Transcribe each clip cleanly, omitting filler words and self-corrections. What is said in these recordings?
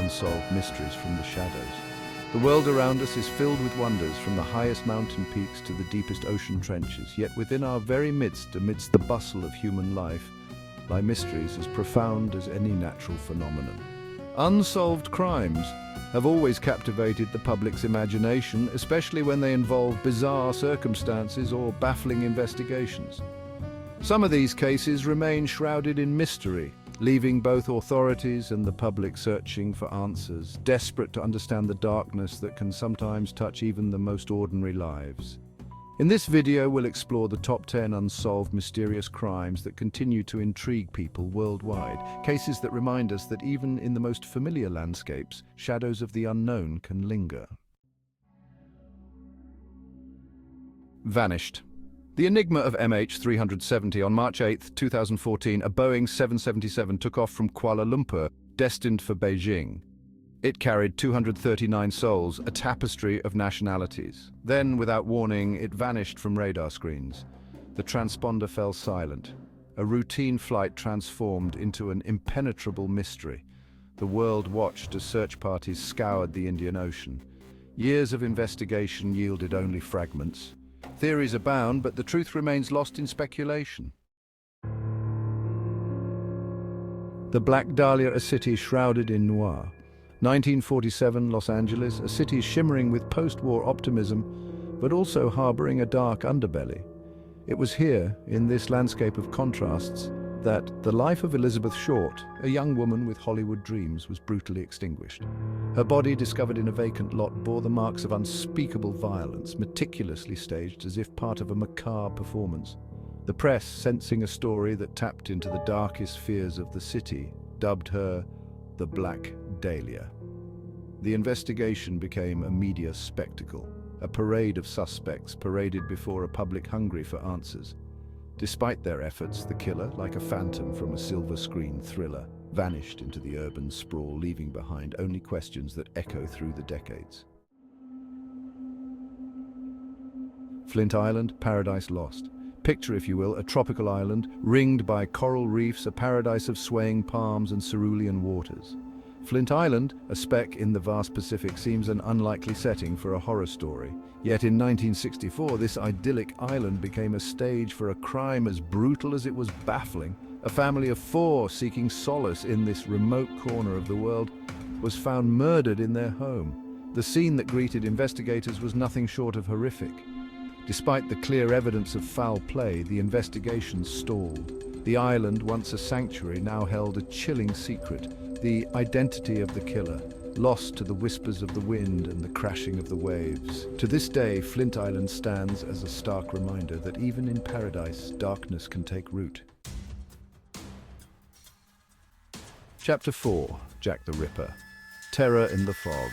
Unsolved Mysteries from the Shadows. The world around us is filled with wonders, from the highest mountain peaks to the deepest ocean trenches. Yet within our very midst, amidst the bustle of human life, lie mysteries as profound as any natural phenomenon. Unsolved crimes have always captivated the public's imagination, especially when they involve bizarre circumstances or baffling investigations. Some of these cases remain shrouded in mystery, leaving both authorities and the public searching for answers, desperate to understand the darkness that can sometimes touch even the most ordinary lives. In this video, we'll explore the top 10 unsolved mysterious crimes that continue to intrigue people worldwide, cases that remind us that even in the most familiar landscapes, shadows of the unknown can linger. Vanished. The enigma of MH370. On March 8, 2014, a Boeing 777 took off from Kuala Lumpur, destined for Beijing. It carried 239 souls, a tapestry of nationalities. Then, without warning, it vanished from radar screens. The transponder fell silent. A routine flight transformed into an impenetrable mystery. The world watched as search parties scoured the Indian Ocean. Years of investigation yielded only fragments. Theories abound, but the truth remains lost in speculation. The Black Dahlia, a city shrouded in noir. 1947, Los Angeles, a city shimmering with post-war optimism, but also harboring a dark underbelly. It was here, in this landscape of contrasts, that the life of Elizabeth Short, a young woman with Hollywood dreams, was brutally extinguished. Her body, discovered in a vacant lot, bore the marks of unspeakable violence, meticulously staged as if part of a macabre performance. The press, sensing a story that tapped into the darkest fears of the city, dubbed her the Black Dahlia. The investigation became a media spectacle, a parade of suspects paraded before a public hungry for answers. Despite their efforts, the killer, like a phantom from a silver screen thriller, vanished into the urban sprawl, leaving behind only questions that echo through the decades. Flint Island, Paradise Lost. Picture, if you will, a tropical island ringed by coral reefs, a paradise of swaying palms and cerulean waters. Flint Island, a speck in the vast Pacific, seems an unlikely setting for a horror story. Yet in 1964, this idyllic island became a stage for a crime as brutal as it was baffling. A family of 4 seeking solace in this remote corner of the world was found murdered in their home. The scene that greeted investigators was nothing short of horrific. Despite the clear evidence of foul play, the investigation stalled. The island, once a sanctuary, now held a chilling secret. The identity of the killer, lost to the whispers of the wind and the crashing of the waves. To this day, Flint Island stands as a stark reminder that even in paradise, darkness can take root. Chapter 4. Jack the Ripper. Terror in the fog.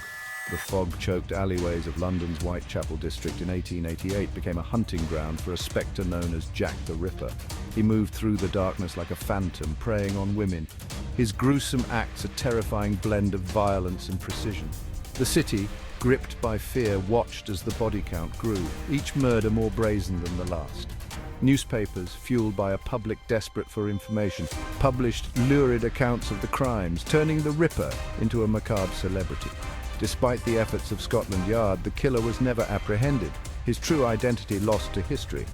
The fog-choked alleyways of London's Whitechapel district in 1888 became a hunting ground for a spectre known as Jack the Ripper. He moved through the darkness like a phantom, preying on women. His gruesome acts a terrifying blend of violence and precision. The city, gripped by fear, watched as the body count grew, each murder more brazen than the last. Newspapers, fueled by a public desperate for information, published lurid accounts of the crimes, turning the Ripper into a macabre celebrity. Despite the efforts of Scotland Yard, the killer was never apprehended, his true identity lost to history.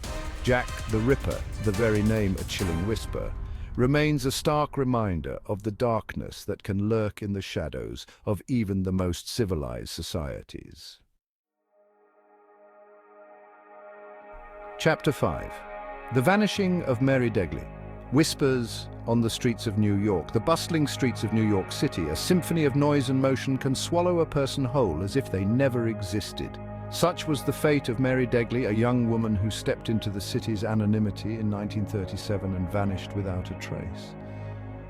Jack the Ripper, the very name a chilling whisper, remains a stark reminder of the darkness that can lurk in the shadows of even the most civilized societies. Chapter 5. The Vanishing of Mary Degley. Whispers on the streets of New York. The bustling streets of New York City, a symphony of noise and motion, can swallow a person whole as if they never existed. Such was the fate of Mary Degley, a young woman who stepped into the city's anonymity in 1937 and vanished without a trace.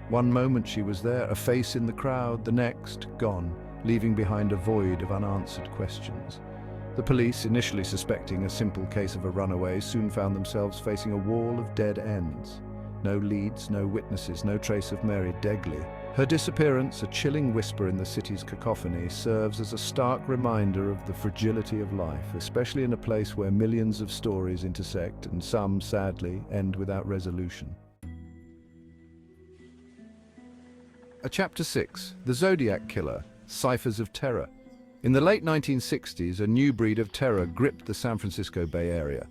One moment she was there, a face in the crowd, the next, gone, leaving behind a void of unanswered questions. The police, initially suspecting a simple case of a runaway, soon found themselves facing a wall of dead ends. No leads, no witnesses, no trace of Mary Degley. Her disappearance, a chilling whisper in the city's cacophony, serves as a stark reminder of the fragility of life, especially in a place where millions of stories intersect and some, sadly, end without resolution. Chapter 6. The Zodiac Killer. ciphers of terror. In the late 1960s, a new breed of terror gripped the San Francisco Bay Area.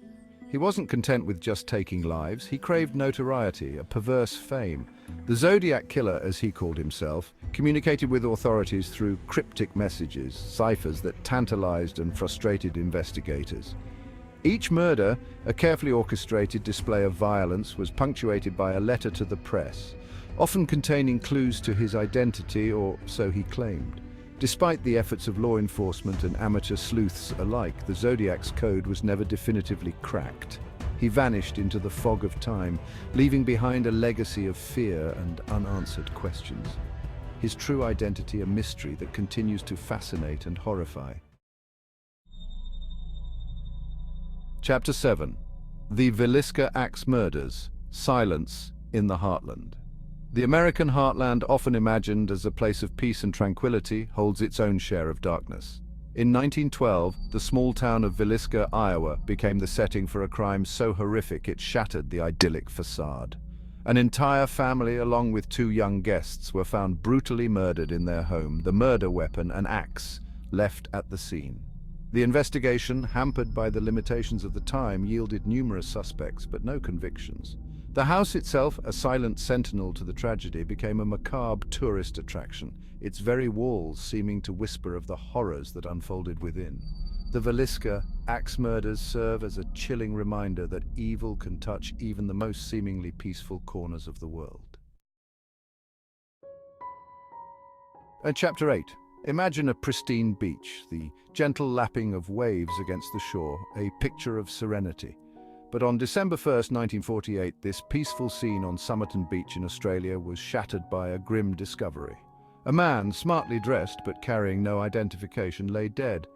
He wasn't content with just taking lives, he craved notoriety, a perverse fame. The Zodiac Killer, as he called himself, communicated with authorities through cryptic messages, ciphers that tantalized and frustrated investigators. Each murder, a carefully orchestrated display of violence, was punctuated by a letter to the press, often containing clues to his identity, or so he claimed. Despite the efforts of law enforcement and amateur sleuths alike, the Zodiac's code was never definitively cracked. He vanished into the fog of time, leaving behind a legacy of fear and unanswered questions. His true identity a mystery that continues to fascinate and horrify. Chapter 7. The Villisca Axe Murders. Silence in the Heartland. The American heartland, often imagined as a place of peace and tranquility, holds its own share of darkness. In 1912, the small town of Villisca, Iowa, became the setting for a crime so horrific it shattered the idyllic facade. An entire family, along with 2 young guests, were found brutally murdered in their home, the murder weapon, an axe, left at the scene. The investigation, hampered by the limitations of the time, yielded numerous suspects, but no convictions. The house itself, a silent sentinel to the tragedy, became a macabre tourist attraction, its very walls seeming to whisper of the horrors that unfolded within. The Villisca axe murders serve as a chilling reminder that evil can touch even the most seemingly peaceful corners of the world. Chapter 8. Imagine a pristine beach, the gentle lapping of waves against the shore, a picture of serenity. But on December 1st, 1948, this peaceful scene on Somerton Beach in Australia was shattered by a grim discovery. A man, smartly dressed but carrying no identification, lay dead,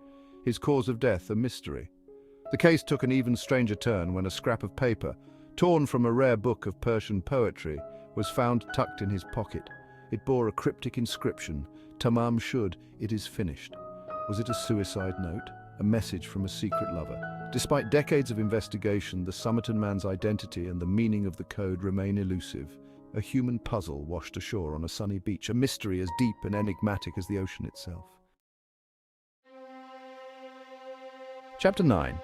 his cause of death a mystery. The case took an even stranger turn when a scrap of paper, torn from a rare book of Persian poetry, was found tucked in his pocket. It bore a cryptic inscription, "Tamam shud, it is finished." Was it a suicide note? A message from a secret lover? Despite decades of investigation, the Somerton man's identity and the meaning of the code remain elusive. A human puzzle washed ashore on a sunny beach, a mystery as deep and enigmatic as the ocean itself. Chapter 9.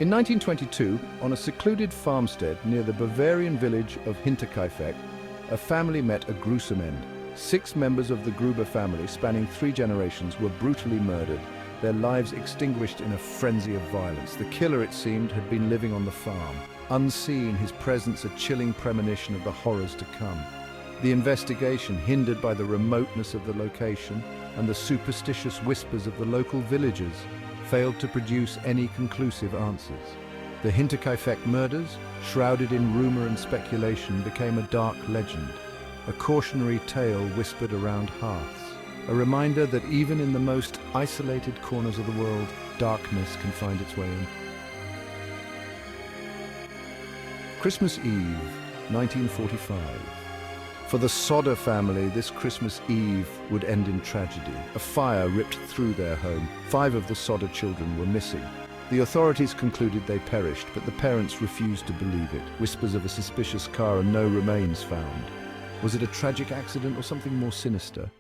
In 1922, on a secluded farmstead near the Bavarian village of Hinterkaifeck, a family met a gruesome end. 6 members of the Gruber family, spanning 3 generations, were brutally murdered, their lives extinguished in a frenzy of violence. The killer, it seemed, had been living on the farm. Unseen, his presence a chilling premonition of the horrors to come. The investigation, hindered by the remoteness of the location and the superstitious whispers of the local villagers, failed to produce any conclusive answers. The Hinterkaifeck murders, shrouded in rumor and speculation, became a dark legend, a cautionary tale whispered around hearths. A reminder that even in the most isolated corners of the world, darkness can find its way in. Christmas Eve, 1945. For the Sodder family, this Christmas Eve would end in tragedy. A fire ripped through their home. 5 of the Sodder children were missing. The authorities concluded they perished, but the parents refused to believe it. Whispers of a suspicious car and no remains found. Was it a tragic accident or something more sinister?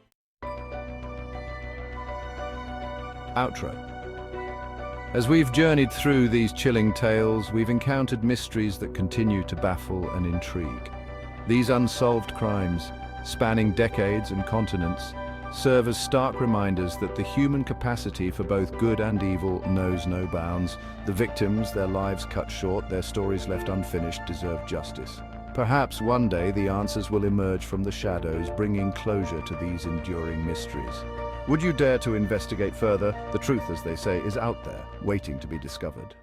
Outro. As we've journeyed through these chilling tales, we've encountered mysteries that continue to baffle and intrigue. These unsolved crimes, spanning decades and continents, serve as stark reminders that the human capacity for both good and evil knows no bounds. The victims, their lives cut short, their stories left unfinished, deserve justice. Perhaps one day the answers will emerge from the shadows, bringing closure to these enduring mysteries. Would you dare to investigate further? The truth, as they say, is out there, waiting to be discovered.